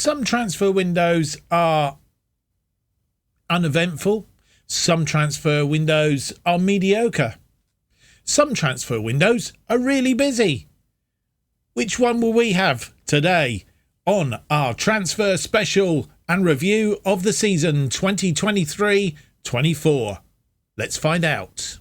Some transfer windows are uneventful. Some transfer windows are mediocre. Some transfer windows are really busy. Which one will we have today on our transfer special and review of the season 2023-24? Let's find out.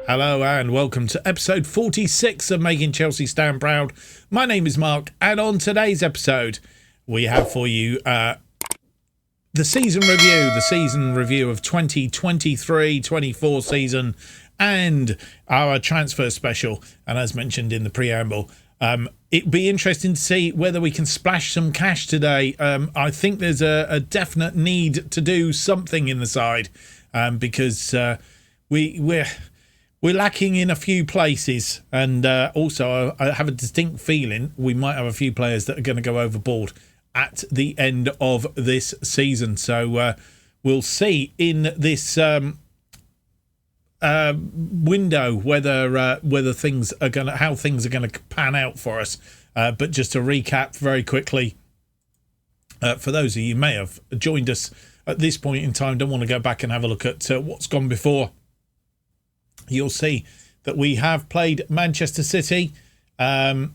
Hello and welcome to episode 46 of Making Chelsea Stand Proud. My name is Mark, and on today's episode we have for you the season review of 2023-24 season and our transfer special. And as mentioned in the preamble, it'd be interesting to see whether we can splash some cash today. I think there's a definite need to do something in the side because we're lacking in a few places, and also I have a distinct feeling we might have a few players that are going to go overboard at the end of this season. So we'll see in this window whether things are going to, how things are going to pan out for us. But just to recap very quickly, for those of you who may have joined us at this point in time, don't want to go back and have a look at what's gone before. You'll see that we have played Manchester City. We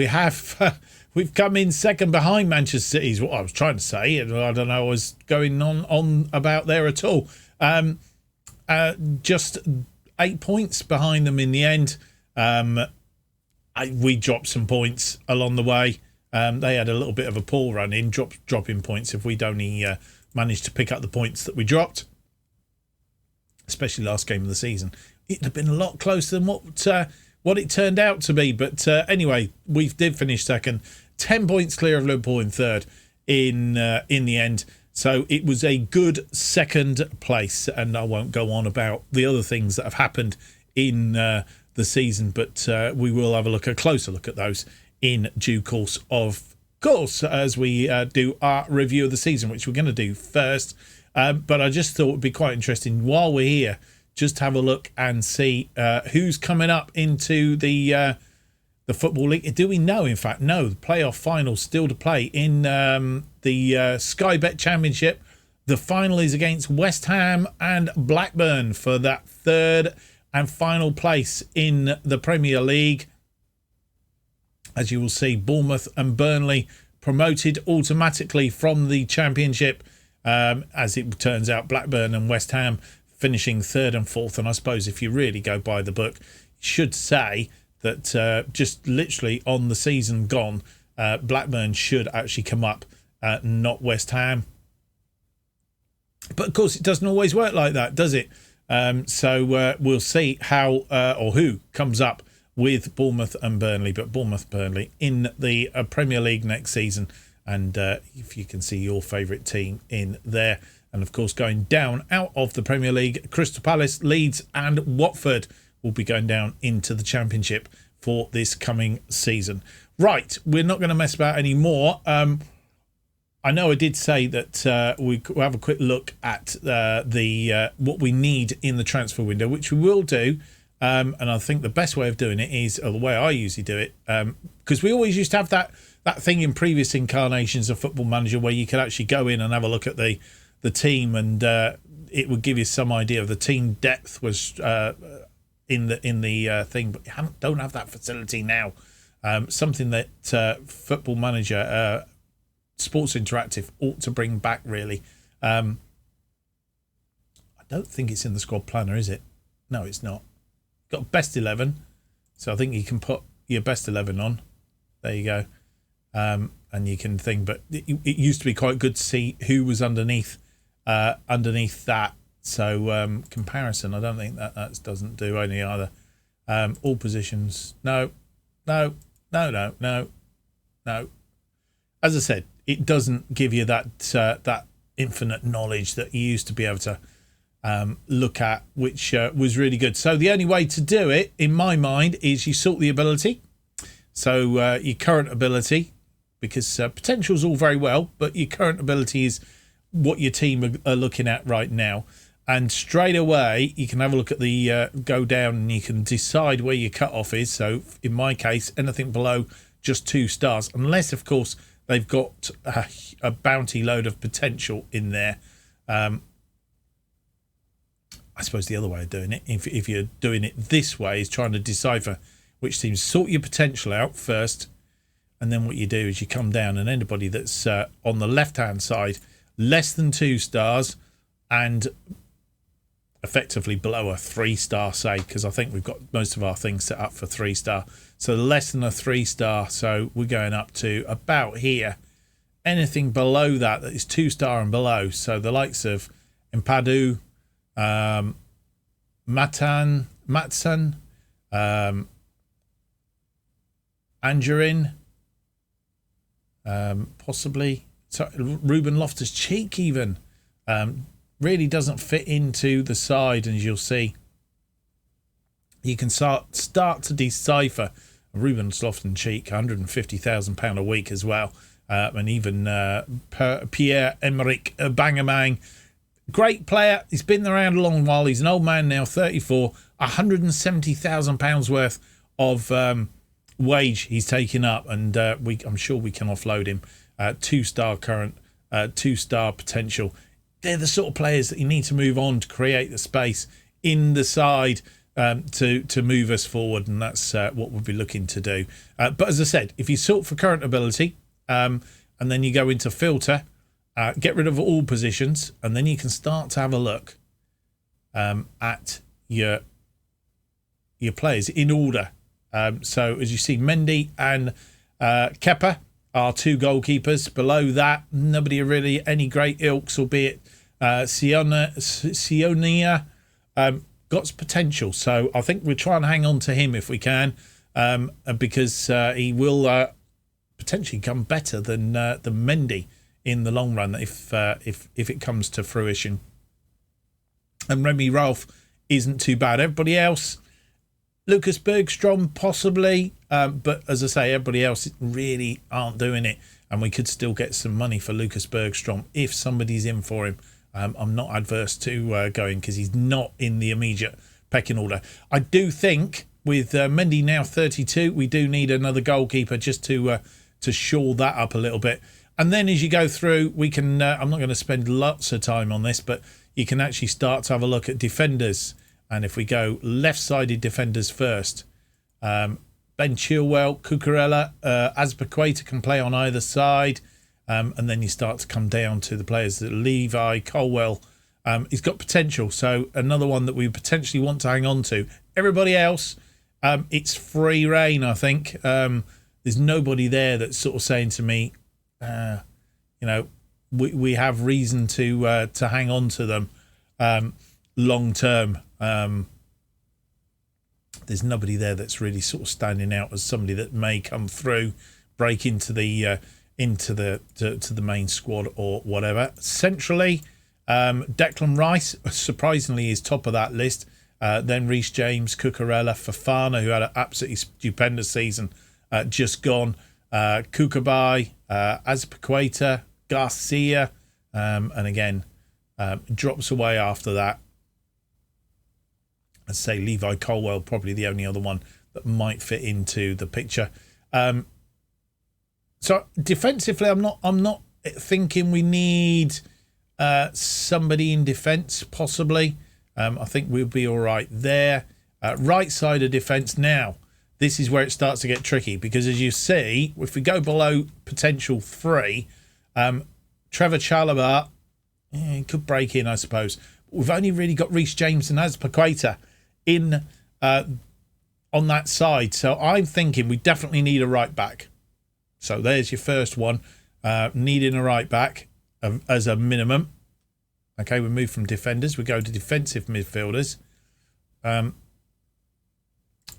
have we've come in second behind Manchester City is what I was trying to say. I don't know what was going on about there at all. Just 8 points behind them in the end. We dropped some points along the way. They had a little bit of a poor run in, dropping points if we'd only managed to pick up the points that we dropped. Especially last game of the season, it'd have been a lot closer than what it turned out to be. But anyway, we did finish second, 10 points clear of Liverpool in third in the end. So it was a good second place, and I won't go on about the other things that have happened in the season, but we will have a closer look at those in due course. Of course, as we do our review of the season, which we're going to do first. But I just thought it would be quite interesting while we're here, just have a look and see who's coming up into the Football League. Do we know, in fact? No, the playoff final still to play in the Sky Bet Championship. The final is against West Ham and Blackburn for that third and final place in the Premier League. As you will see, Bournemouth and Burnley promoted automatically from the Championship. As it turns out, Blackburn and West Ham finishing third and fourth. And I suppose if you really go by the book, you should say that just literally on the season gone, Blackburn should actually come up, not West Ham. But of course, it doesn't always work like that, does it? So we'll see how or who comes up with Bournemouth and Burnley. But Bournemouth-Burnley in the Premier League next season. And if you can see your favourite team in there. And, of course, going down out of the Premier League, Crystal Palace, Leeds and Watford will be going down into the Championship for this coming season. Right, we're not going to mess about anymore. I know I did say that we'll have a quick look at what we need in the transfer window, which we will do. And I think the best way of doing it is, or the way I usually do it, because we always used to have that thing in previous incarnations of Football Manager where you could actually go in and have a look at the team, and it would give you some idea of the team depth was in the thing, but you don't have that facility now. Something that Football Manager Sports Interactive ought to bring back, really. I don't think it's in the squad planner, is it? No, it's not. Got best 11, so I think you can put your best 11 on. There you go. And you can think, but it used to be quite good to see who was underneath that. So comparison, I don't think that doesn't do any either. All positions, no. As I said, it doesn't give you that that infinite knowledge that you used to be able to look at, which was really good. So the only way to do it, in my mind, is you sort the ability. So your current ability, because potential's all very well, but your current ability is what your team are looking at right now. And straight away, you can have a look at the go down, and you can decide where your cutoff is. So in my case, anything below just 2 stars, unless, of course, they've got a bounty load of potential in there. I suppose the other way of doing it, if you're doing it this way, is trying to decipher which teams. Sort your potential out first, and then what you do is you come down, and anybody that's on the left-hand side, less than 2 stars, and effectively below a 3-star save, because I think we've got most of our things set up for 3-star. So less than a 3-star, so we're going up to about here. Anything below that is 2-star and below, so the likes of Impadu, Matson, Angerin, possibly Ruben Loftus-Cheek even, really doesn't fit into the side, and as you'll see, you can start to decipher. Ruben Loftus-Cheek, £150,000 a week as well, and even Pierre-Emerick Aubameyang, great player. He's been around a long while. He's an old man now, 34, £170,000 worth of wage he's taken up, and I'm sure we can offload him. 2-star current, 2-star potential. They're the sort of players that you need to move on to create the space in the side to move us forward, and that's what we'll be looking to do. But as I said, if you sort for current ability, and then you go into filter, get rid of all positions, and then you can start to have a look at your players in order. So as you see, Mendy and Kepa are 2 goalkeepers. Below that, nobody really any great ilks, albeit Sionia got potential. So I think we'll try and hang on to him if we can, because he will potentially come better than Mendy in the long run if it comes to fruition. And Remy Ralph isn't too bad. Everybody else, Lucas Bergstrom possibly, but as I say, everybody else really aren't doing it, and we could still get some money for Lucas Bergstrom if somebody's in for him. I'm not adverse to going, because he's not in the immediate pecking order. I do think with Mendy now 32, we do need another goalkeeper just to shore that up a little bit. And then as you go through, we can, I'm not going to spend lots of time on this, but you can actually start to have a look at defenders. And if we go left-sided defenders first, Ben Chilwell, Cucurella, Azpilicueta can play on either side. And then you start to come down to the players that Levi Colwill. He's got potential, so another one that we potentially want to hang on to. Everybody else, it's free reign, I think. There's nobody there that's sort of saying to me, we have reason to hang on to them long term. There's nobody there that's really sort of standing out as somebody that may come through, break into the main squad or whatever. Centrally, Declan Rice surprisingly is top of that list. Then Reece James, Cucurella, Fofana, who had an absolutely stupendous season, just gone. Kukabai, Azpilicueta, Garcia, and again drops away after that. I'd say Levi Colwill probably the only other one that might fit into the picture. So defensively, I'm not thinking we need somebody in defence. Possibly, I think we'll be all right there. Right side of defence now. This is where it starts to get tricky, because as you see, if we go below potential 3, Trevor Chalobah, he could break in, I suppose. We've only really got Reece James and Azpilicueta in on that side, so I'm thinking we definitely need a right back. So there's your first one, needing a right back as a minimum. Okay, we move from defenders, we go to defensive midfielders.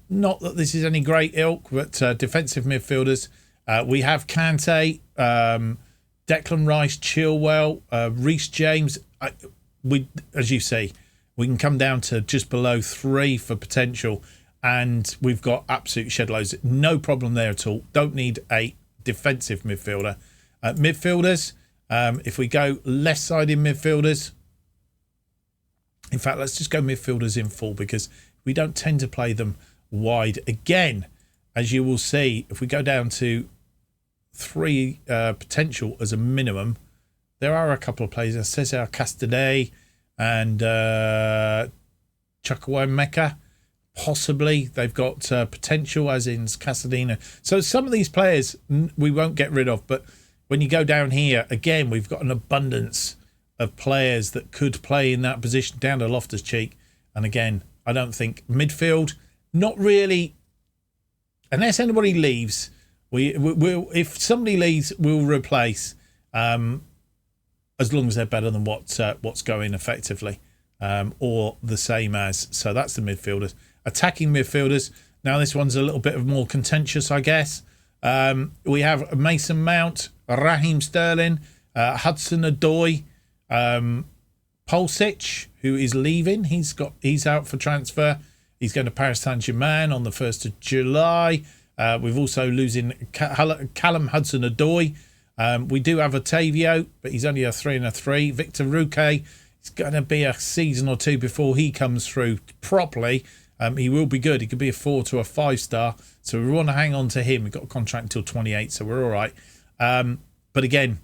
Not that this is any great ilk, but defensive midfielders. We have Kante, Declan Rice, Chilwell, Reece James. As you say, we can come down to just below 3 for potential, and we've got absolute shed loads. No problem there at all. Don't need a defensive midfielder. Midfielders, if we go left-sided midfielders, in fact, let's just go midfielders in full because we don't tend to play them wide. Again, as you will see, if we go down to 3 potential as a minimum, there are a couple of players. Cesar Castaday and Chukwuemeka. Possibly they've got potential, as in Casadena. So some of these players we won't get rid of, but when you go down here, again, we've got an abundance of players that could play in that position down to Loftus-Cheek. And again, I don't think midfield, not really, unless anybody leaves. We'll, if somebody leaves, we'll replace, as long as they're better than what's going effectively, or the same as. So that's the midfielders. Attacking midfielders. Now this one's a little bit more contentious, I guess. We have Mason Mount, Raheem Sterling, Hudson-Odoi, Pulisic, who is leaving. He's out for transfer. He's going to Paris Saint-Germain on the 1st of July. We've also losing Callum Hudson-Odoi. We do have Otavio, but he's only a 3 and a 3. Victor Ruque, it's going to be a season or 2 before he comes through properly. He will be good. He could be a 4 to a 5-star. So we want to hang on to him. We've got a contract until 28, so we're all right. But again,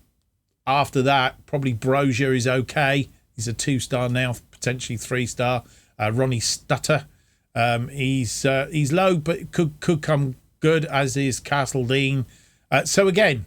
after that, probably Brozier is okay. He's a 2-star now, potentially 3-star. Ronnie Stutter, he's low, but could come good, as is Castle Dean. So again,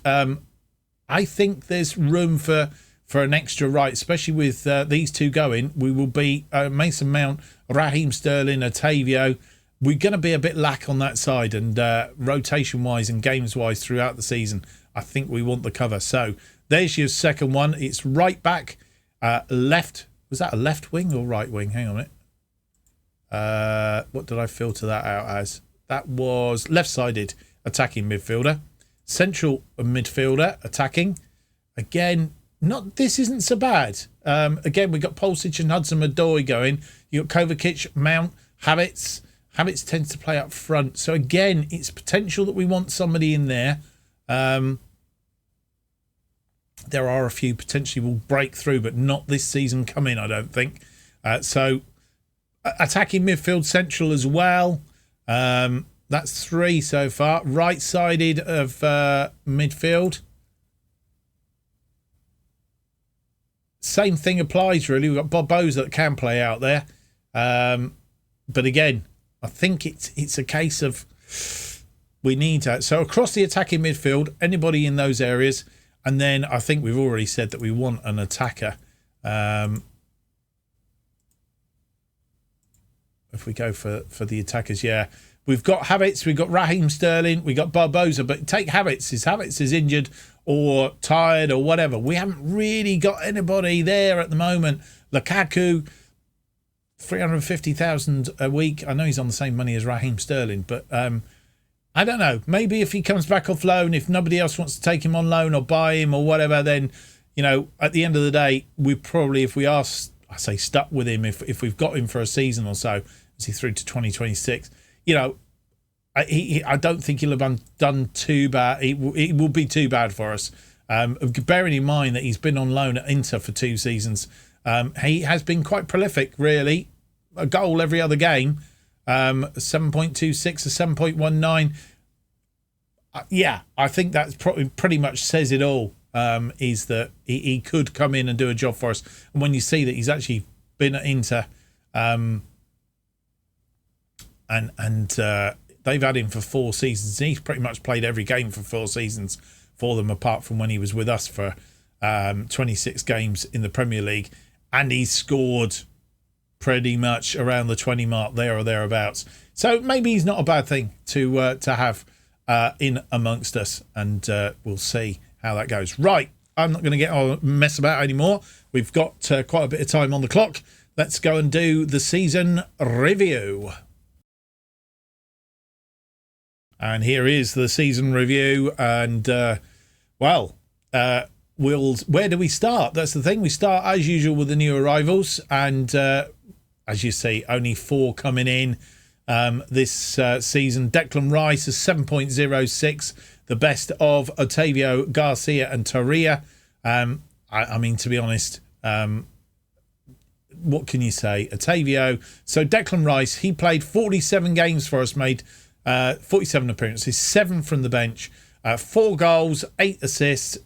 I think there's room for an extra right, especially with these two going. We will be Mason Mount, Raheem Sterling, Otavio. We're going to be a bit lack on that side, and rotation-wise and games-wise throughout the season, I think we want the cover. So there's your second one. It's right back, left. Was that a left wing or right wing? Hang on a minute. What did I filter that out as? That was left-sided attacking midfielder. Central midfielder attacking. Again, this isn't so bad. Again, we've got Pulisic and Hudson-Odoi going. You've got Kovacic, Mount, Havertz. Havertz tends to play up front. So again, it's potential that we want somebody in there. There are a few potentially will break through, but not this season coming, I don't think. So attacking midfield, central as well. That's 3 so far. Right-sided of midfield. Same thing applies, really. We've got Bob Bowes that can play out there. But again, I think it's a case of we need to. So across the attacking midfield, anybody in those areas. And then I think we've already said that we want an attacker. If we go for the attackers, yeah. We've got Havertz, we've got Raheem Sterling, we've got Barbosa, but take Havertz. If Havertz is injured or tired or whatever, we haven't really got anybody there at the moment. Lukaku, 350,000 a week. I know he's on the same money as Raheem Sterling, but I don't know. Maybe if he comes back off loan, if nobody else wants to take him on loan or buy him or whatever, then, you know, at the end of the day, we probably, if we are, I say stuck with him, if we've got him for a season or so, is he through to 2026, you know, I don't think he'll have done too bad. It will be too bad for us. Bearing in mind that he's been on loan at Inter for 2 seasons. He has been quite prolific, really. A goal every other game. 7.26 or 7.19. Yeah, I think that's pretty much says it all. Is that he could come in and do a job for us. And when you see that he's actually been at Inter, and they've had him for 4 seasons. He's pretty much played every game for 4 seasons for them, apart from when he was with us for 26 games in the Premier League, and he's scored pretty much around the 20 mark there or thereabouts. So maybe he's not a bad thing to have in amongst us, and we'll see how that goes. Right, I'm not going to get mess about anymore. We've got quite a bit of time on the clock. Let's go and do the season review. And here is the season review, and well, where do we start? That's the thing. We start as usual with the new arrivals, and as you see, only 4 coming in this season. Declan Rice is 7.06, the best of Otavio, Garcia and Torreira. I mean, to be honest, what can you say? Otavio. So Declan Rice, he played 47 games for us, made 47 appearances, 7 from the bench, 4 goals, 8 assists.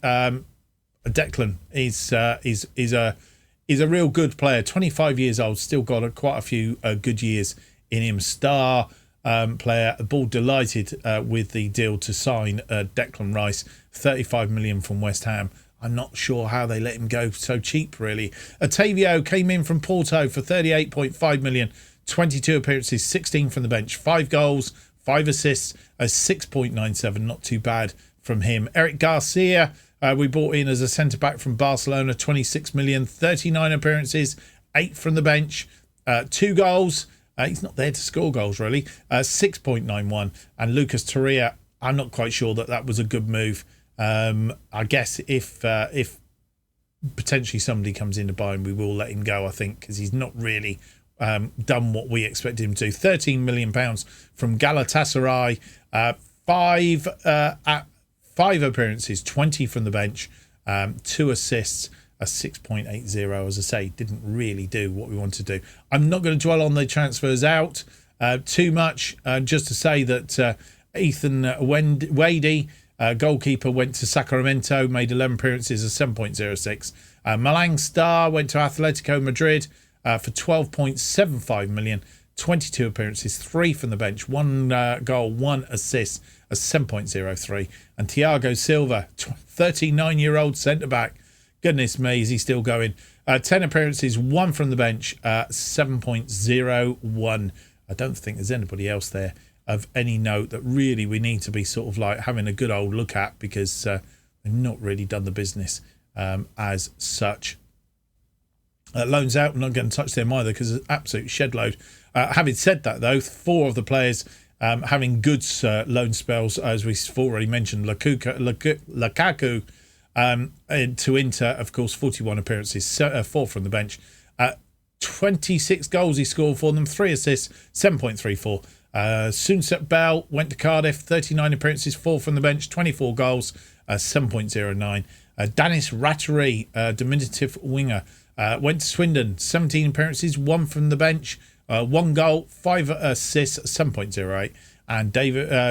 Declan is a real good player. 25 years old, still got quite a few good years in him. Star player. Ball delighted with the deal to sign Declan Rice, 35 million from West Ham. I'm not sure how they let him go so cheap, really. Otavio came in from Porto for 38.5 million, 22 appearances, 16 from the bench, 5 goals, 5 assists, a 6.97, not too bad from him. Eric Garcia, we bought in as a centre-back from Barcelona, 26 million, 39 appearances, 8 from the bench, 2 goals. He's not there to score goals, really. 6.91. And Lucas Torreira, I'm not quite sure that was a good move. I guess if potentially somebody comes in to buy him, we will let him go, I think, because he's not really done what we expected him to. £13 million from Galatasaray, 5 appearances, 20 from the bench, 2 assists, a 6.80. As I say, didn't really do what we wanted to do. I'm not going to dwell on the transfers out too much, just to say that Ethan Wadey, goalkeeper, went to Sacramento, made 11 appearances, a 7.06. Malang Star went to Atletico Madrid for 12.75 million, 22 appearances, 3 from the bench, 1 goal, 1 assist, a 7.03. And Thiago Silva, 39-year-old centre-back, goodness me, is he still going? 10 appearances, 1 from the bench, 7.01. I don't think there's anybody else there of any note that really we need to be sort of like having a good old look at, because they've not really done the business as such. Loans out, I'm not going to touch them either because it's an absolute shed load. Having said that, though, 4 of the players having good loan spells, as we've already mentioned. Lukaku to Inter, of course, 41 appearances, 4 from the bench. 26 goals he scored for them, 3 assists, 7.34. Sunset Bell went to Cardiff, 39 appearances, 4 from the bench, 24 goals, 7.09. Danis Rattery, diminutive winger, went to Swindon, 17 appearances, 1 from the bench, 1 goal, 5 assists, 7.08. And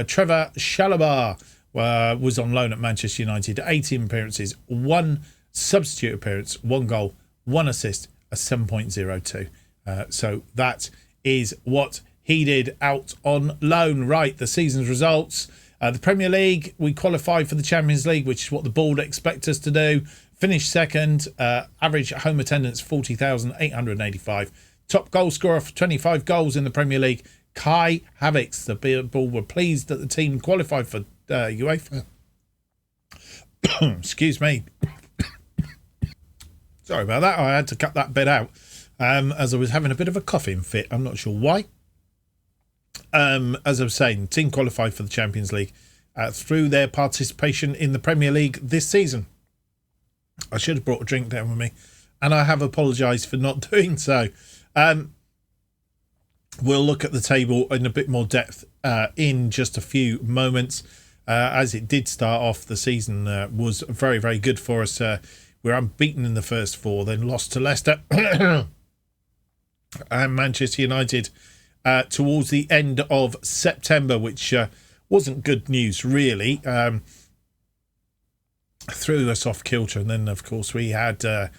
Trevor Shalabar was on loan at Manchester United, 18 appearances, 1 substitute appearance, 1 goal, 1 assist, a 7.02. So that is what he did out on loan. Right, the season's results. The Premier League, we qualified for the Champions League, which is what the board expect us to do. Finished second. Average home attendance, 40,885. Top goal scorer for 25 goals in the Premier League, Kai Havertz. The board were pleased that the team qualified for UEFA. Excuse me. Sorry about that. I had to cut that bit out as I was having a bit of a coughing fit. I'm not sure why. As I was saying, the team qualified for the Champions League through their participation in the Premier League this season. I should have brought a drink down with me, and I have apologised for not doing so. We'll look at the table in a bit more depth in just a few moments. As it did start off, the season was very, very good for us. We were unbeaten in the first 4, then lost to Leicester and Manchester United towards the end of September, which wasn't good news, really. Threw us off kilter. And then, of course, we had a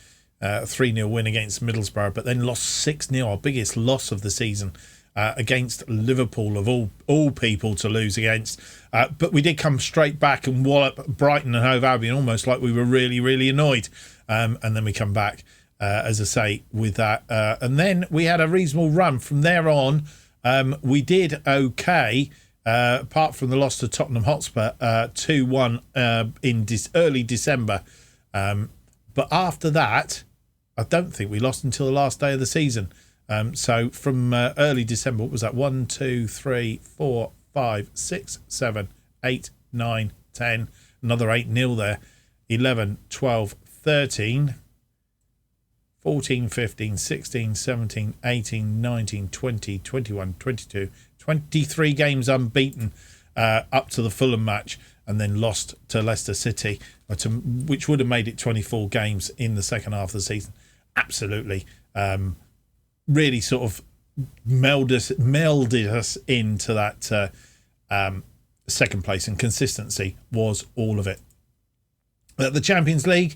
3-0 win against Middlesbrough, but then lost 6-0, our biggest loss of the season, against Liverpool, of all people to lose against. But we did come straight back and wallop Brighton and Hove Albion, almost like we were really, really annoyed. And then we come back, as I say, with that. And then we had a reasonable run. From there on, we did okay, apart from the loss to Tottenham Hotspur, 2-1 in early December. But after that, I don't think we lost until the last day of the season. So from early December, what was that? 1, 2, 3, 4, 5, 6, 7, 8, 9, 10. Another 8-0 there. 11, 12, 13, 14, 15, 16, 17, 18, 19, 20, 21, 22, 23 games unbeaten up to the Fulham match, and then lost to Leicester City, which would have made it 24 games in the second half of the season. Absolutely. Really sort of melded us into that second place, and consistency was all of it. The Champions League,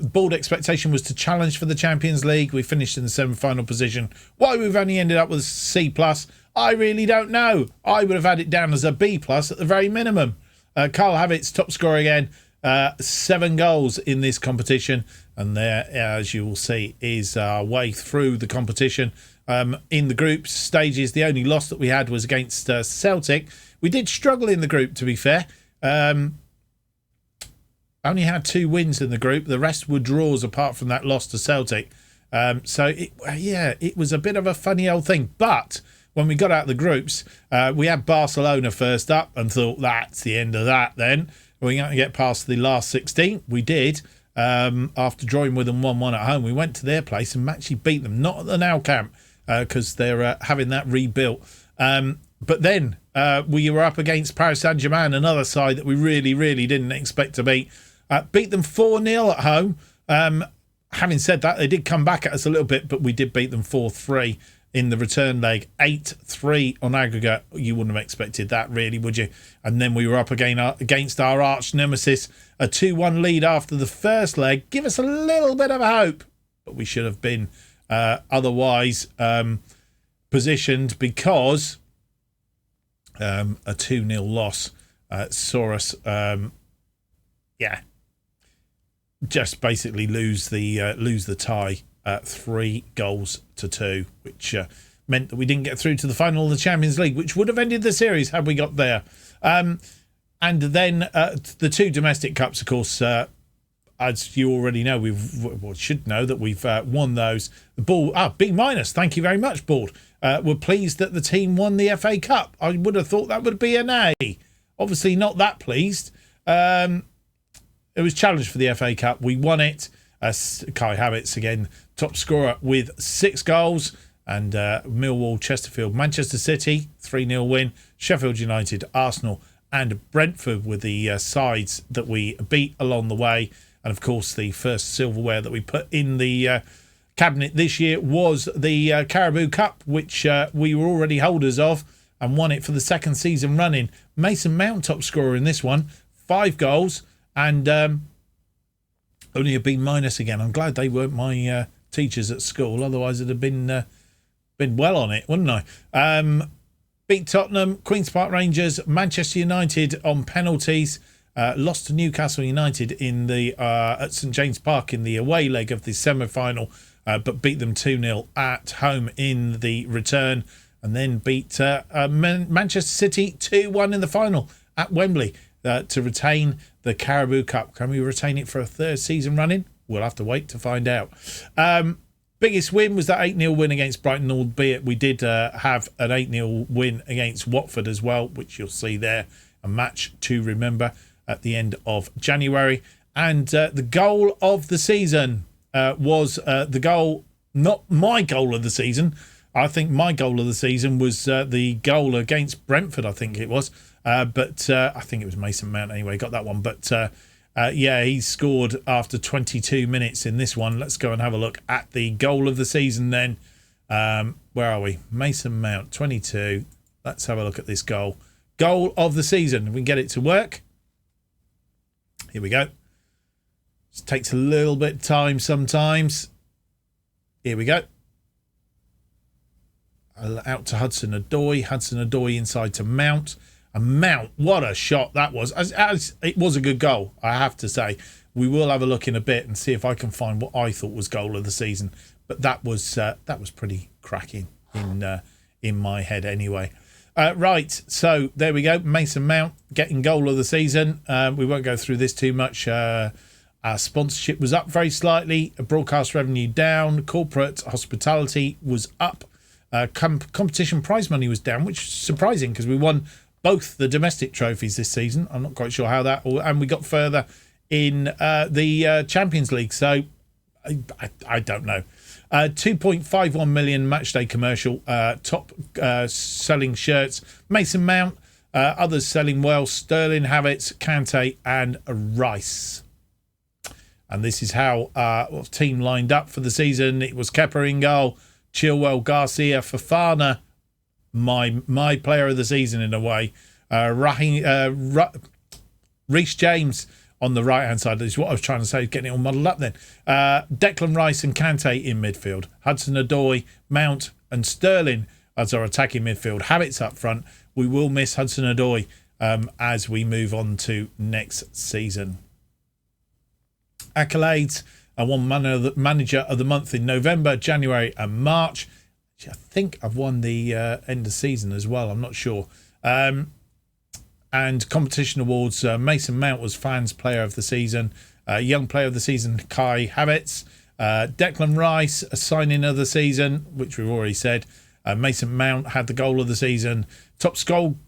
bold expectation was to challenge for the Champions League. We finished in the semi-final position. Why we've only ended up with a C+, I really don't know. I would have had it down as a B+ at the very minimum. Carl Havertz, top scorer again, 7 goals in this competition, and there, as you will see, is our way through the competition. In the group stages, the only loss that we had was against Celtic. We did struggle in the group, to be fair. Only had 2 wins in the group. The rest were draws apart from that loss to Celtic. It was a bit of a funny old thing. But when we got out of the groups, we had Barcelona first up and thought that's the end of that then. We're going to get past the last 16. We did. After drawing with them 1-1 at home, we went to their place and actually beat them. Not at the Nou Camp because they're having that rebuilt. But then we were up against Paris Saint-Germain, another side that we really, really didn't expect to beat. Beat them 4-0 at home. Having said that, they did come back at us a little bit, but we did beat them 4-3 in the return leg. 8-3 on aggregate. You wouldn't have expected that, really, would you? And then we were up again against our arch nemesis. A 2-1 lead after the first leg. Give us a little bit of hope, but we should have been otherwise positioned, because a 2-0 loss saw us just basically lose the tie at 3-2, which meant that we didn't get through to the final of the Champions League, which would have ended the series had we got there. And then the 2 domestic cups, of course, as you already know, should know that we've won those. The Ball, B-, thank you very much, Board. We're pleased that the team won the FA Cup. I would have thought that would be an A. Obviously not that pleased. It was challenged for the FA Cup. We won it. Kai Havertz, again, top scorer with 6 goals. And Millwall, Chesterfield, Manchester City, 3-0 win. Sheffield United, Arsenal and Brentford were the sides that we beat along the way. And, of course, the first silverware that we put in the cabinet this year was the Carabao Cup, which we were already holders of and won it for the second season running. Mason Mount, top scorer in this one, 5 goals. And only a B- again. I'm glad they weren't my teachers at school. Otherwise, it'd have been well on it, wouldn't I? Beat Tottenham, Queen's Park Rangers, Manchester United on penalties. Lost to Newcastle United in the at St James Park in the away leg of the semi-final, but beat them 2-0 at home in the return. And then beat Manchester City 2-1 in the final at Wembley. To retain the Carabao Cup. Can we retain it for a 3rd season running? We'll have to wait to find out. Biggest win was that 8-0 win against Brighton, albeit we did have an 8-0 win against Watford as well, which you'll see there. A match to remember at the end of January. And the goal of the season was the goal, not my goal of the season. I think my goal of the season was the goal against Brentford, I think it was. But I think it was Mason Mount anyway, got that one. But he scored after 22 minutes in this one. Let's go and have a look at the goal of the season then. Where are we? Mason Mount, 22. Let's have a look at this goal. Goal of the season. If we can get it to work. Here we go. It takes a little bit of time sometimes. Here we go. Out to Hudson-Odoi. Hudson-Odoi inside to Mount. And Mount, what a shot that was. As it was a good goal, I have to say. We will have a look in a bit and see if I can find what I thought was goal of the season. But that was pretty cracking in my head anyway. Right, so there we go. Mason Mount getting goal of the season. We won't go through this too much. Our sponsorship was up very slightly. Broadcast revenue down. Corporate hospitality was up. Competition prize money was down, which is surprising because we won both the domestic trophies this season. I'm not quite sure how that... And we got further in the Champions League. So I don't know. 2.51 million matchday commercial. Top selling shirts. Mason Mount. Others selling well. Sterling, Havertz, Kante and Rice. And this is how our team lined up for the season. It was Kepa in goal. Chilwell, Garcia, Fofana. My player of the season in a way. Reece James on the right-hand side. This is what I was trying to say, getting it all muddled up then. Declan Rice and Kante in midfield. Hudson-Odoi, Mount and Sterling as our attacking midfield. Havertz up front. We will miss Hudson-Odoi as we move on to next season. Accolades. I won Manager of the Month in November, January and March. I think I've won the end of season as well. I'm not sure. And competition awards, Mason Mount was Fans Player of the Season. Young Player of the Season, Kai Havertz. Declan Rice, a signing of the season, which we've already said. Mason Mount had the goal of the season. Top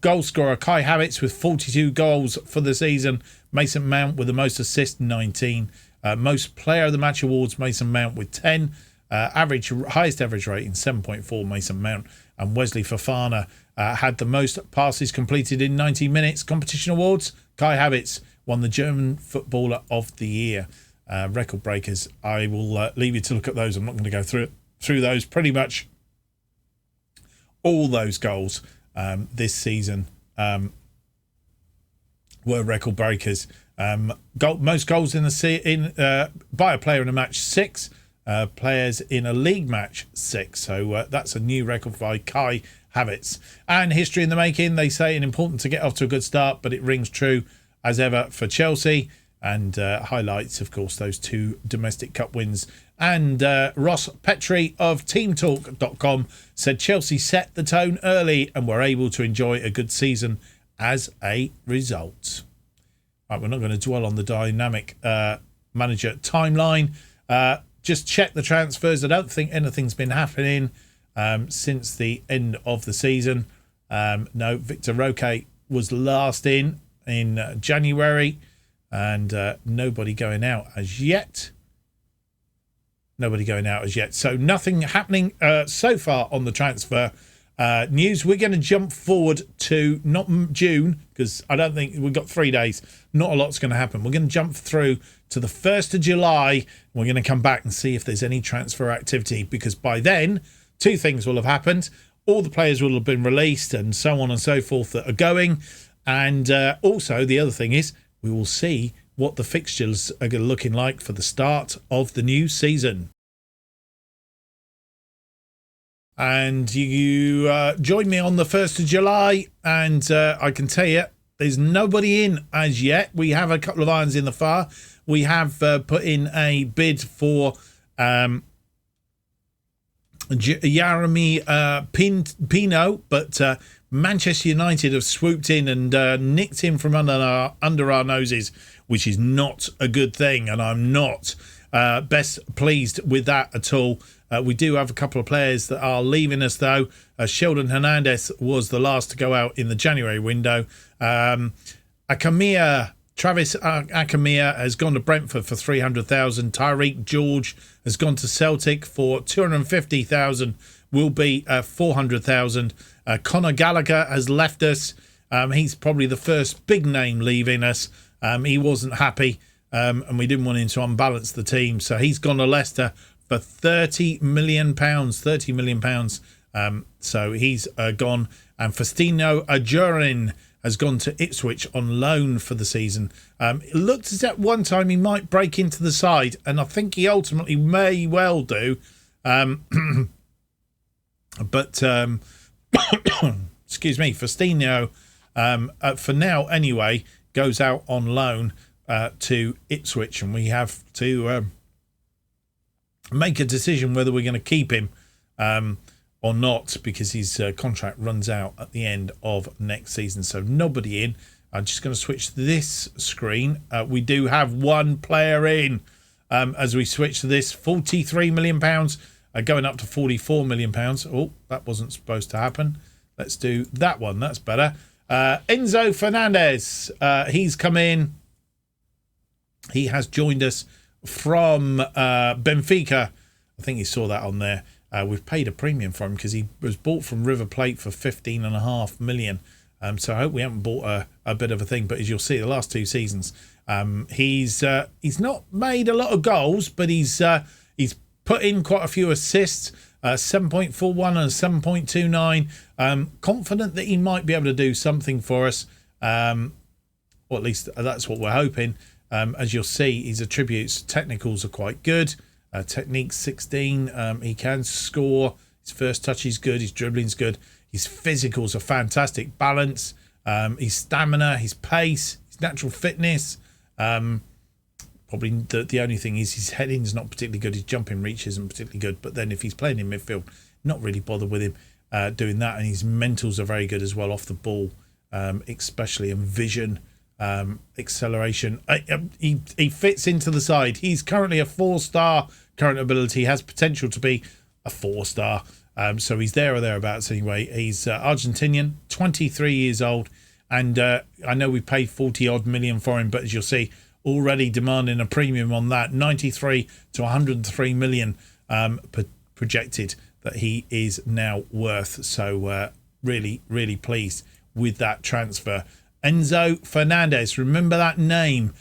goal scorer, Kai Havertz with 42 goals for the season. Mason Mount with the most assists, 19. Most Player of the Match awards, Mason Mount with 10. Highest average rating, 7.4, Mason Mount. And Wesley Fofana had the most passes completed in 90 minutes. Competition awards, Kai Havertz won the German Footballer of the Year. Record breakers, I will leave you to look at those. I'm not going to go through those. Pretty much all those goals this season were record breakers. Most goals by a player in a match, 6. Players in a league match, 6. So that's a new record by Kai Havertz. And history in the making, they say, and important to get off to a good start, but it rings true as ever for Chelsea. And highlights, of course, those 2 domestic cup wins. And Ross Petrie of teamtalk.com said Chelsea set the tone early and were able to enjoy a good season as a result. Right, we're not going to dwell on the dynamic manager timeline. Just check the transfers. I don't think anything's been happening since the end of the season. No, Victor Roque was last in January, and nobody going out as yet. So nothing happening so far on the transfer news. We're going to jump forward to not June, because I don't think we've got 3 days. Not a lot's going to happen. We're going to jump through to the 1st of July. We're going to come back and see if there's any transfer activity, because by then 2 things will have happened. All the players will have been released and so on and so forth that are going. And also the other thing is we will see what the fixtures are looking like for the start of the new season. And you join me on the 1st of July, and I can tell you there's nobody in as yet. We have a couple of irons in the fire. We have put in a bid for Jeremy Pino, but Manchester United have swooped in and nicked him from under our noses, which is not a good thing, and I'm not best pleased with that at all. We do have a couple of players that are leaving us, though. Sheldon Hernandez was the last to go out in the January window. Travis Akamia has gone to Brentford for 300,000. Tyreek George has gone to Celtic for 250,000. Will be 400,000. Conor Gallagher has left us. He's probably the first big name leaving us. He wasn't happy, and we didn't want him to unbalance the team, so he's gone to Leicester for £30 million. So he's gone. And Faustino Ajurin has gone to Ipswich on loan for the season. It looked as at one time he might break into the side, and I think he ultimately may well do. But excuse me, Faustino, for now anyway, goes out on loan to Ipswich, and we have to make a decision whether we're going to keep him or not, because his contract runs out at the end of next season. So nobody in. I'm just going to switch this screen. We do have one player in as we switch to this. £43 million going up to £44 million. Oh, that wasn't supposed to happen. Let's do that one. That's better. Enzo Fernandez. He's come in He has joined us from Benfica. I think you saw that on there. We've paid a premium for him because he was bought from River Plate for 15.5 million. So I hope we haven't bought a bit of a thing. But as you'll see, the last 2 seasons, he's not made a lot of goals, but he's put in quite a few assists. 7.41 and 7.29. Confident that he might be able to do something for us. Or at least that's what we're hoping. As you'll see, his attributes, technicals are quite good. Techniques 16. He can score. His first touch is good. His dribbling's good. His physicals are fantastic. Balance, his stamina, his pace, his natural fitness. Probably the only thing is his heading's not particularly good. His jumping reach isn't particularly good. But then if he's playing in midfield, not really bothered with him doing that. And his mentals are very good as well off the ball, especially in vision, acceleration. He fits into the side. He's currently a 4-star current ability. He has potential to be a 4-star. So he's there or thereabouts anyway. He's Argentinian, 23 years old. And I know we paid 40-odd million for him, but as you'll see, already demanding a premium on that. 93 to 103 million projected that he is now worth. So really, really pleased with that transfer. Enzo Fernandez, remember that name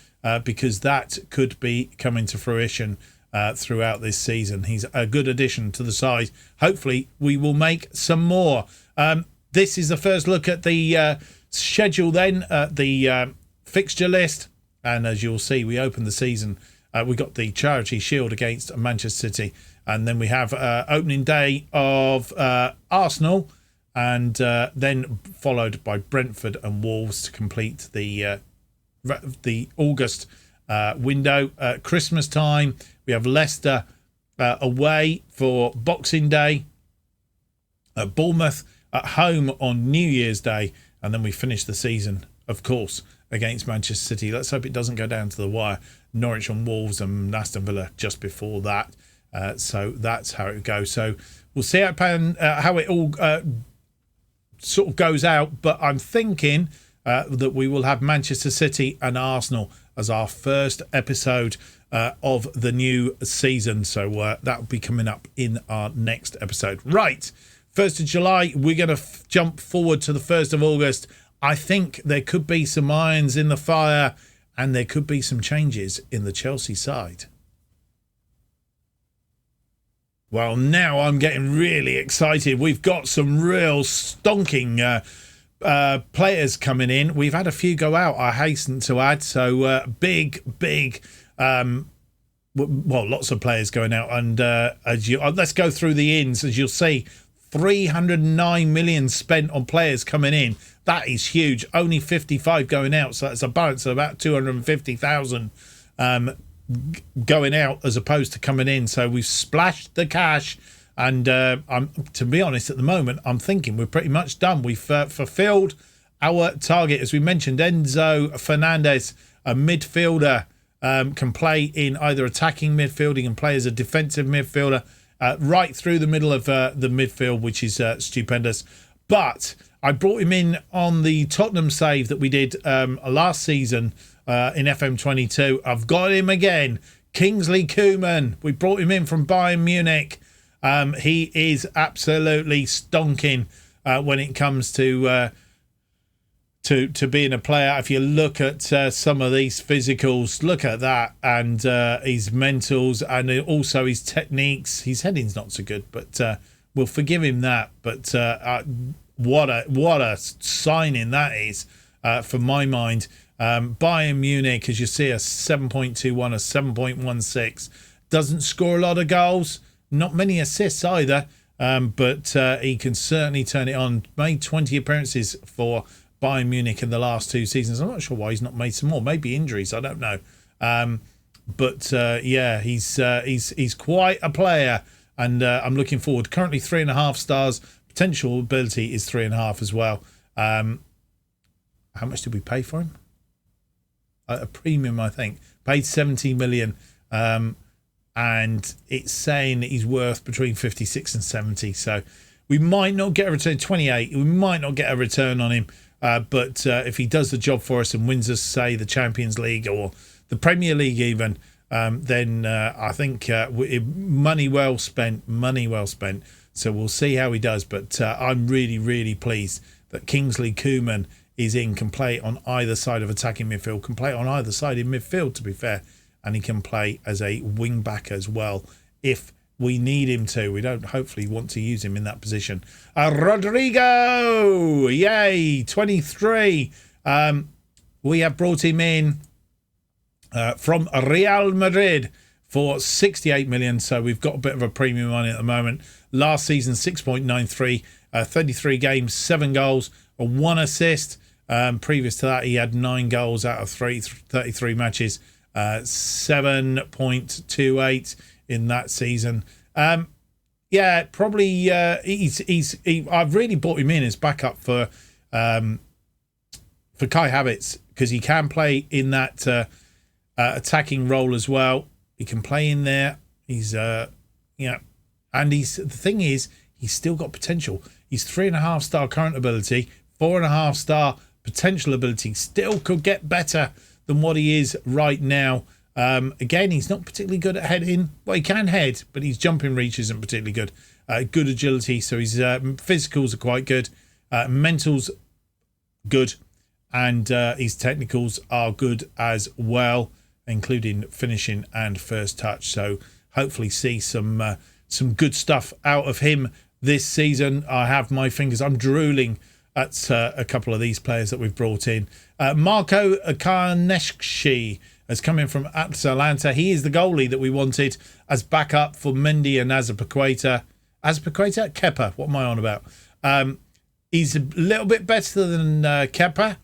because that could be coming to fruition throughout this season. He's a good addition to the side. Hopefully we will make some more. This is the first look at the schedule then, the fixture list. And as you'll see, we opened the season. We got the Charity Shield against Manchester City. And then we have opening day of Arsenal. And then followed by Brentford and Wolves to complete the August window. Christmas time, we have Leicester away for Boxing Day. Bournemouth at home on New Year's Day. And then we finish the season, of course, against Manchester City. Let's hope it doesn't go down to the wire. Norwich and Wolves and Aston Villa just before that. So that's how it goes. So we'll see how it all sort of goes out. But I'm thinking that we will have Manchester City and Arsenal as our first episode of the new season. So that will be coming up in our next episode. Right. 1st of July, we're going to jump forward to the 1st of August. I think there could be some irons in the fire and there could be some changes in the Chelsea side. Well, now I'm getting really excited. We've got some real stonking players coming in. We've had a few go out, I hasten to add. So big, lots of players going out. And let's go through the ins. As you'll see, 309 million spent on players coming in. That is huge. Only 55 going out. So that's a balance of about 250,000 going out as opposed to coming in. So we've splashed the cash. And to be honest, at the moment, I'm thinking we're pretty much done. We've fulfilled our target. As we mentioned, Enzo Fernandez, a midfielder, can play in either attacking midfield. He can play as a defensive midfielder. Right through the middle of the midfield, which is stupendous. But I brought him in on the Tottenham save that we did last season in FM22. I've got him again. Kingsley Coman. We brought him in from Bayern Munich. He is absolutely stonking when it comes to being a player. If you look at some of these physicals, look at that, and his mentals, and also his techniques. His heading's not so good, but we'll forgive him that. But what a signing that is for my mind. Bayern Munich, as you see, a 7.21, a 7.16, doesn't score a lot of goals, not many assists either, but he can certainly turn it on. Made 20 appearances for Bayern Munich in the last 2 seasons. I'm not sure why he's not made some more. Maybe injuries. I don't know. But he's quite a player, and I'm looking forward. Currently 3.5 stars. Potential ability is 3.5 as well. How much did we pay for him? A premium, I think. Paid 70 million. And it's saying that he's worth between 56 and 70. So we might not get a return. 28. We might not get a return on him. But if he does the job for us and wins us, say, the Champions League or the Premier League even, then I think money well spent. So we'll see how he does. But I'm really, really pleased that Kingsley Coman is in, can play on either side of attacking midfield, can play on either side in midfield, to be fair, and he can play as a wing back as well if we need him to. We don't hopefully want to use him in that position. Rodrigo, yay, 23. We have brought him in from Real Madrid for 68 million. So we've got a bit of a premium on it at the moment. Last season, 6.93, 33 games, 7 goals, 1 assist. Previous to that, he had 9 goals out of 33 matches, 7.28 in that season. Probably I've really brought him in as backup for Kai Havertz, because he can play in that attacking role as well. He can play in there. He's and the thing is, he's still got potential. He's 3.5-star current ability, 4.5-star potential ability. Still could get better than what he is right now. Again, he's not particularly good at heading. Well, he can head, but his jumping reach isn't particularly good. Good agility, so his physicals are quite good. Mentals, good. And his technicals are good as well, including finishing and first touch. So hopefully see some good stuff out of him this season. I have my fingers. I'm drooling at a couple of these players that we've brought in. Marco Karneshki has come in from Atalanta. He is the goalie that we wanted as backup for Mendy and Azpilicueta. Kepa, what am I on about? He's a little bit better than Kepa.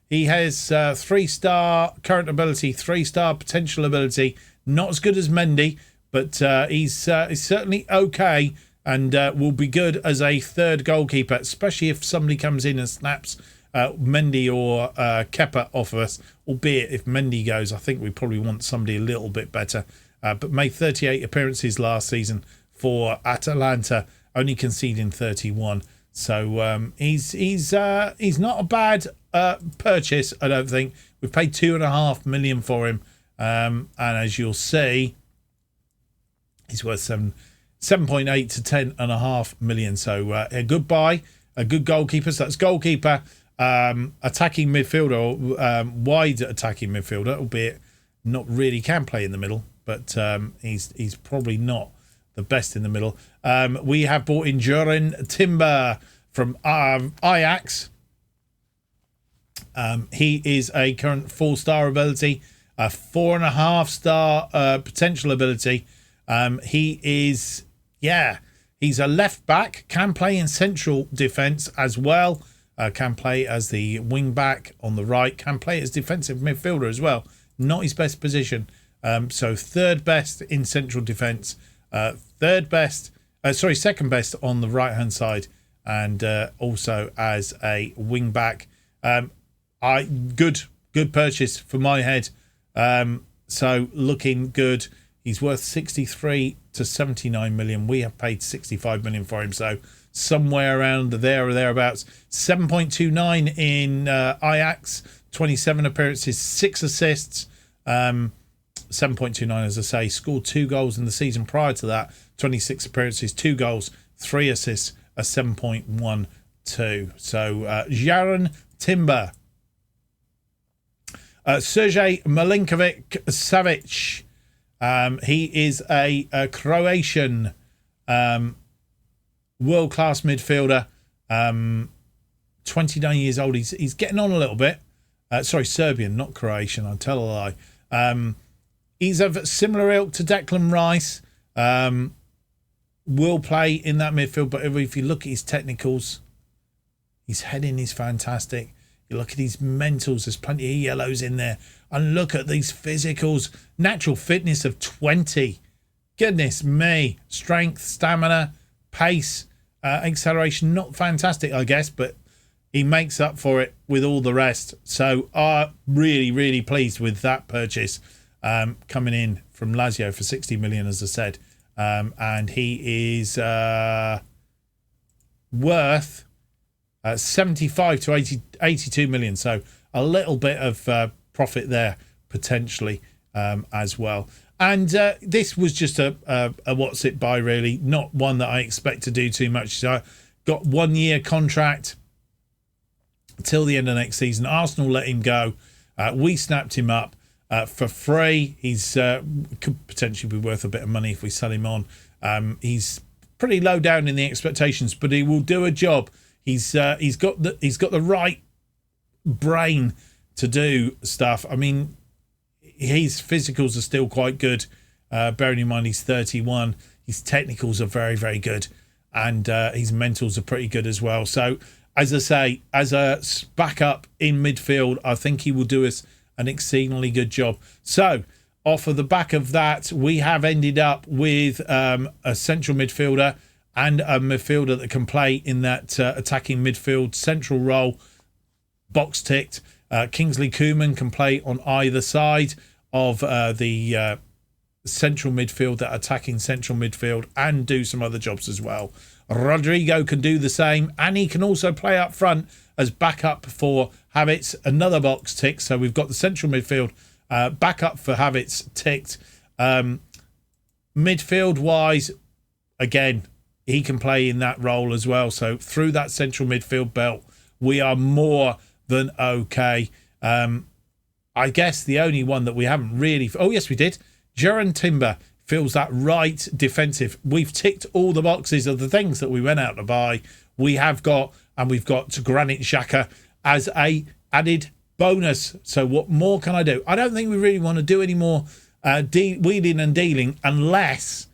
He has 3-star current ability, 3-star potential ability. Not as good as Mendy, but he's certainly okay, and will be good as a third goalkeeper, especially if somebody comes in and snaps Mendy or Kepa off of us. Albeit if Mendy goes, I think we probably want somebody a little bit better. But made 38 appearances last season for Atalanta, only conceding 31. So he's not a bad purchase, I don't think. We've paid 2.5 million for him, and as you'll see, he's worth 7.8 to 10.5 million. So a good buy, a good goalkeeper. So that's goalkeeper, attacking midfielder, wide attacking midfielder, albeit not really can play in the middle, but he's probably not the best in the middle. We have bought in Jurgen Timber from Ajax. He is a current 4-star ability, a 4.5-star potential ability. He's a left back, can play in central defence as well, can play as the wing back on the right, can play as defensive midfielder as well. Not his best position. So third best in central defence, second best on the right hand side, and also as a wing back. Good purchase for my head. So looking good. He's worth 63 to 79 million. We have paid 65 million for him, so somewhere around there or thereabouts. 7.29 in Ajax, 27 appearances, 6 assists. 7.29, as I say, scored 2 goals in the season prior to that. 26 appearances, 2 goals, 3 assists, a 7.12. So Jaren Timber. Sergej Milinkovic-Savic. He is a Croatian world-class midfielder. 29 years old. He's getting on a little bit. Serbian, not Croatian. I'll tell a lie. He's of similar ilk to Declan Rice. Will play in that midfield, but if you look at his technicals, his heading is fantastic. You look at his mentals, there's plenty of yellows in there. And look at these physicals. Natural fitness of 20. Goodness me. Strength, stamina, pace, acceleration. Not fantastic, I guess, but he makes up for it with all the rest. So really, really pleased with that purchase. Coming in from Lazio for 60 million, as I said. And he is worth 75 to 82 million. So a little bit of profit there potentially as well. And this was just a what's it buy, really, not one that I expect to do too much. So got 1 year contract till the end of next season. Arsenal let him go. We snapped him up for free. He's could potentially be worth a bit of money if we sell him on. He's pretty low down in the expectations, but he will do a job. He's got the right brain to do stuff. I mean, his physicals are still quite good. Bearing in mind he's 31, his technicals are very, very good, and his mentals are pretty good as well. So, as I say, as a backup in midfield, I think he will do us an exceedingly good job. So, off of the back of that, we have ended up with a central midfielder and a midfielder that can play in that attacking midfield central role. Box ticked. Kingsley Coman can play on either side of the central midfield, that attacking central midfield, and do some other jobs as well. Rodrigo can do the same, and he can also play up front as backup for Havertz, another box tick. So we've got the central midfield backup for Havertz ticked. Midfield wise, again, he can play in that role as well. So through that central midfield belt, we are more than okay. I guess the only one that we haven't really... Oh, yes, we did. Jaron Timber fills that right defensive. We've ticked all the boxes of the things that we went out to buy. We've got Granit Xhaka as a added bonus. So what more can I do? I don't think we really want to do any more wheeling and dealing unless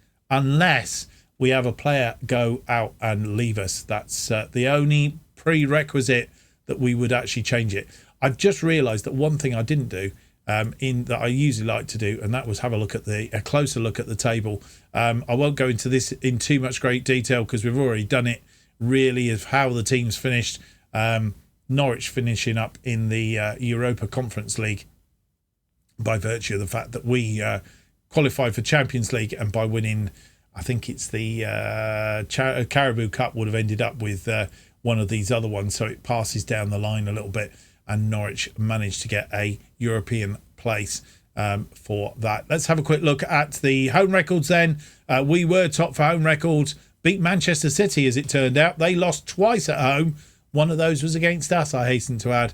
we have a player go out and leave us. That's the only prerequisite that we would actually change it. I've just realised that one thing I didn't do that I usually like to do, and that was have a closer look at the table. I won't go into this in too much great detail because we've already done it, really, of how the teams finished. Norwich finishing up in the Europa Conference League by virtue of the fact that we qualified for Champions League, and by winning, I think it's the Carabao Cup, would have ended up with one of these other ones, so it passes down the line a little bit, and Norwich managed to get a European place for that. Let's have a quick look at the home records then. We were top for home records, beat Manchester City as it turned out. They lost twice at home. One of those was against us, I hasten to add.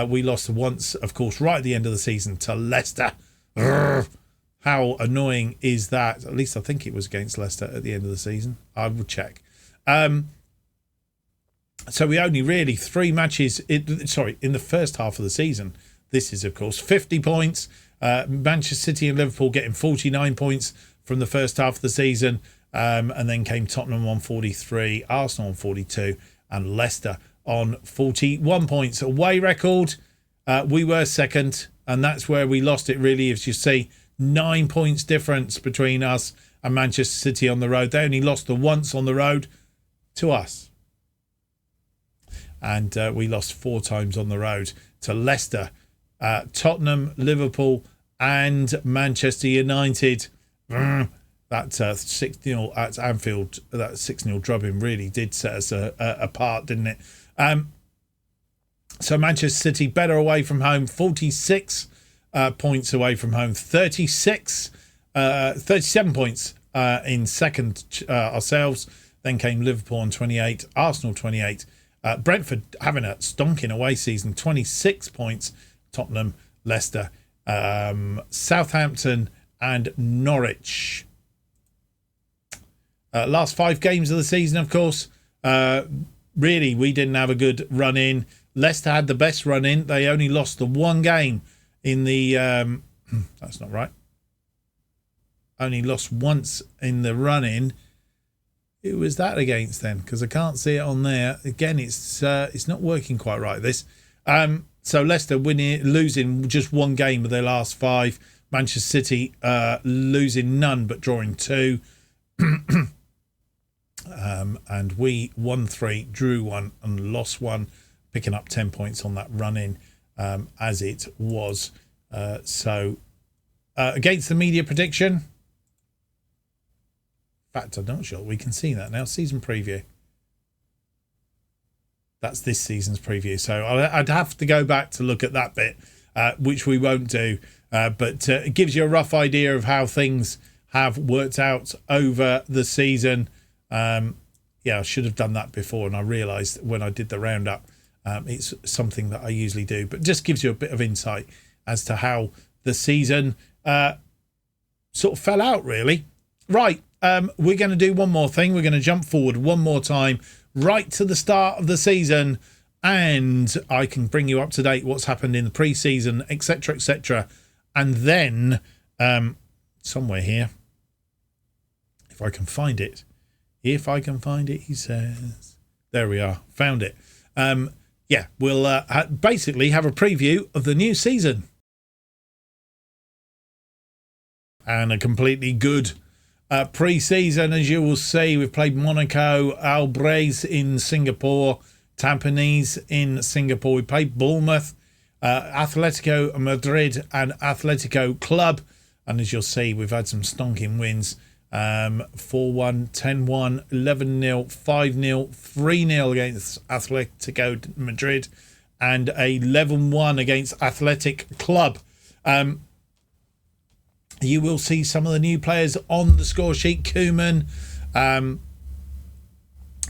We lost once, of course, right at the end of the season to Leicester. How annoying is that? At least I think it was against Leicester at the end of the season. I will check. So we only really 3 matches, in the first half of the season. This is, of course, 50 points. Manchester City and Liverpool getting 49 points from the first half of the season. And then came Tottenham on 43, Arsenal on 42, and Leicester on 41 points. Away record, we were second, and that's where we lost it, really, as you see. 9 points difference between us and Manchester City on the road. They only lost the once on the road to us. And we lost 4 times on the road to Leicester, Tottenham, Liverpool, and Manchester United. That 6-0 at Anfield, that 6-0 drubbing really did set us apart, didn't it? So Manchester City better away from home, 46 points away from home, 37 points in second ourselves. Then came Liverpool on 28, Arsenal 28. Brentford having a stonking away season, 26 points. Tottenham, Leicester, Southampton and Norwich. Last 5 games of the season, of course. Really, we didn't have a good run in. Leicester had the best run in. They only lost the 1 game in the... that's not right. Only lost once in the run in. Who was that against then? Because I can't see it on there. Again, it's not working quite right, this. So Leicester losing just 1 game of their last 5. Manchester City losing none but drawing 2. And we won 3, drew 1 and lost 1, picking up 10 points on that run-in as it was. So against the media prediction... In fact, I'm not sure we can see that now. Season preview. That's this season's preview. So I'd have to go back to look at that bit, which we won't do. But it gives you a rough idea of how things have worked out over the season. I should have done that before, and I realised when I did the roundup, it's something that I usually do. But just gives you a bit of insight as to how the season sort of fell out, really. Right, we're going to do one more thing. We're going to jump forward one more time, right to the start of the season, and I can bring you up to date what's happened in the pre-season, etc., etc. And then somewhere here, if I can find it, he says, there we are, found it. We'll basically have a preview of the new season. And a completely good pre-season, as you will see. We've played Monaco, Albrez in Singapore, Tampines in Singapore. We played Bournemouth, Atletico Madrid and Atletico Club. And as you'll see, we've had some stonking wins. 4-1, 10-1, 11-0, 5-0, 3-0 against Atletico Madrid and a 11-1 against Athletic Club. You will see some of the new players on the score sheet. Koeman.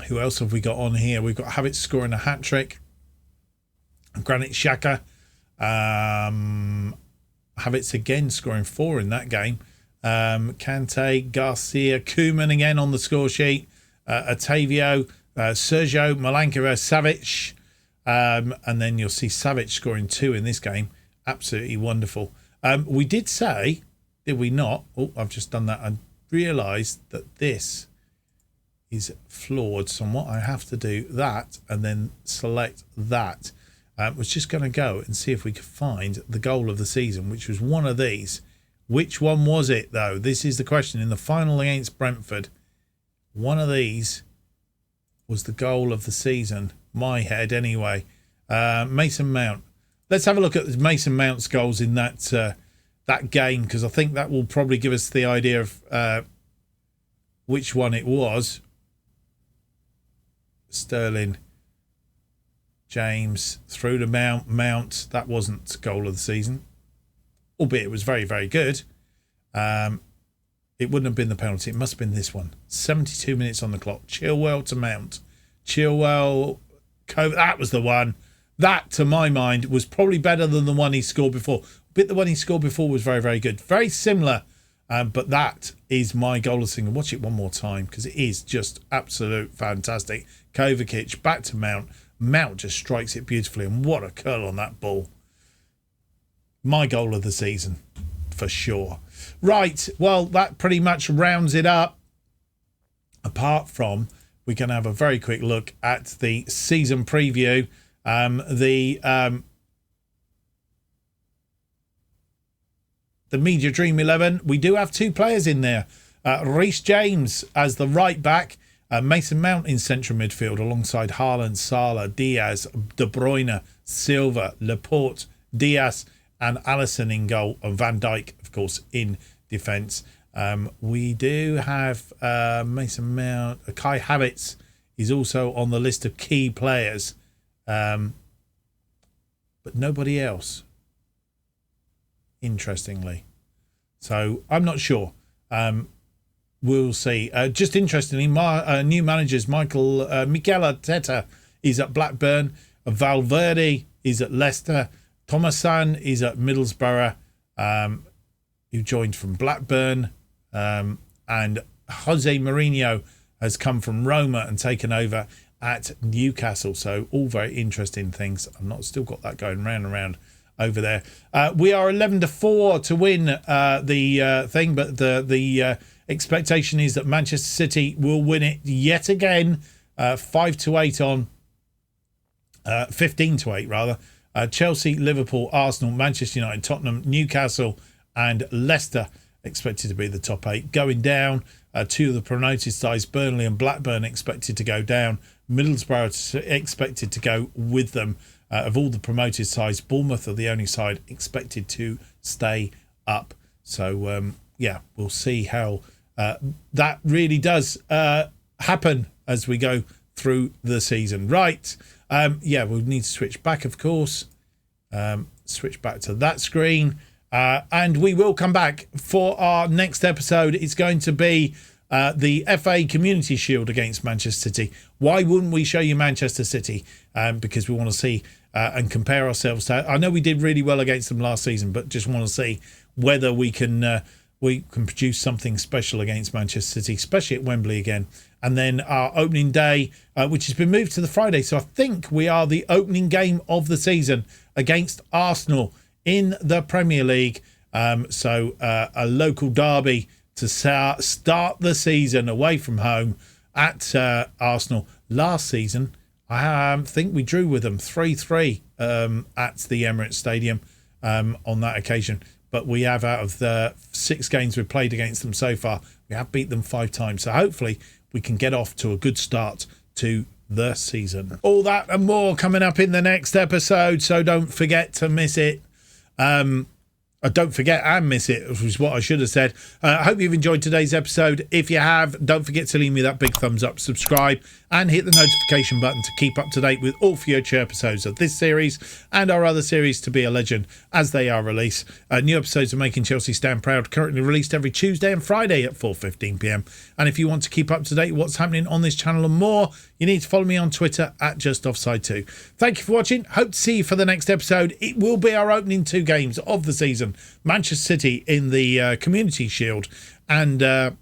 Who else have we got on here? We've got Havertz scoring a hat-trick. Granit Xhaka. Havertz again scoring 4 in that game. Kante, Garcia, Koeman again on the score sheet. Otavio, Sergio, Milankovic, Savic. And then you'll see Savic scoring 2 in this game. Absolutely wonderful. We did say... Did we not? Oh, I've just done that. I realised that this is flawed somewhat. I have to do that and then select that. I was just going to go and see if we could find the goal of the season, which was one of these. Which one was it, though? This is the question. In the final against Brentford, one of these was the goal of the season. My head, anyway. Mason Mount. Let's have a look at Mason Mount's goals in that game, because I think that will probably give us the idea of which one it was. Sterling, James through to Mount. That wasn't goal of the season, albeit it was very, very good. It wouldn't have been the penalty. It must have been this one. 72 minutes on the clock. Chilwell to Mount. Chilwell, that was the one. That, to my mind, was probably better than the one he scored before. But the one he scored before was very, very good. Very similar, but that is my goal of the season. Watch it one more time, because it is just absolute fantastic. Kovacic back to Mount. Mount just strikes it beautifully, and what a curl on that ball. My goal of the season, for sure. Right, well, that pretty much rounds it up. Apart from, we're going to have a very quick look at the season preview. The Media Dream 11, we do have 2 players in there. Reece James as the right back, Mason Mount in central midfield alongside Haaland, Salah, Diaz, De Bruyne, Silva, Laporte, Diaz and Alisson in goal, and Van Dijk, of course, in defence. We do have Mason Mount. Kai Havertz is also on the list of key players, but nobody else, interestingly. So I'm not sure. We'll see. Just interestingly, new managers Mikel Arteta is at Blackburn, Valverde is at Leicester, Thomason is at Middlesbrough, who joined from Blackburn, and Jose Mourinho has come from Roma and taken over at Newcastle. So all very interesting things. I've not still got that going round and round over there. We are 11-4 to win the thing, but the expectation is that Manchester City will win it yet again. 5-8 on 15-8 rather. Chelsea, Liverpool, Arsenal, Manchester United, Tottenham, Newcastle and Leicester expected to be the top 8. Going down, 2 of the promoted sides, Burnley and Blackburn, expected to go down. Middlesbrough expected to go with them. Of all the promoted sides, Bournemouth are the only side expected to stay up. So, we'll see how that really does happen as we go through the season. Right, We'll need to switch back, of course. Switch back to that screen. And we will come back for our next episode. It's going to be the FA Community Shield against Manchester City. Why wouldn't we show you Manchester City? Because we want to see and compare ourselves to. I know we did really well against them last season, but just want to see whether we can produce something special against Manchester City, especially at Wembley again. And then our opening day, which has been moved to the Friday. So I think we are the opening game of the season against Arsenal in the Premier League. So a local derby to start the season away from home at Arsenal. Last season, I think we drew with them 3-3 at the Emirates Stadium on that occasion. But we have, out of the 6 games we've played against them so far, we have beat them 5 times. So hopefully we can get off to a good start to the season. All that and more coming up in the next episode. So don't forget to miss it. Don't forget and miss it, which is what I should have said. I hope you've enjoyed today's episode. If you have, don't forget to leave me that big thumbs up, subscribe, and hit the notification button to keep up to date with all future episodes of this series and our other series To Be a Legend as they are released. New episodes of Making Chelsea Stand Proud, currently released every Tuesday and Friday at 4:15 p.m. And if you want to keep up to date with what's happening on this channel and more, you need to follow me on Twitter at JustOffsideFM. Thank you for watching. Hope to see you for the next episode. It will be our opening 2 games of the season. Manchester City in the Community Shield, and then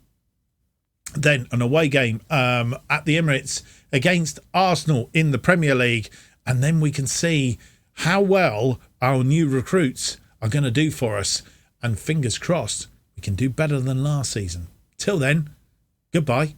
an away game at the Emirates against Arsenal in the Premier League. And then we can see how well our new recruits are going to do for us. And fingers crossed, we can do better than last season. Till then, goodbye.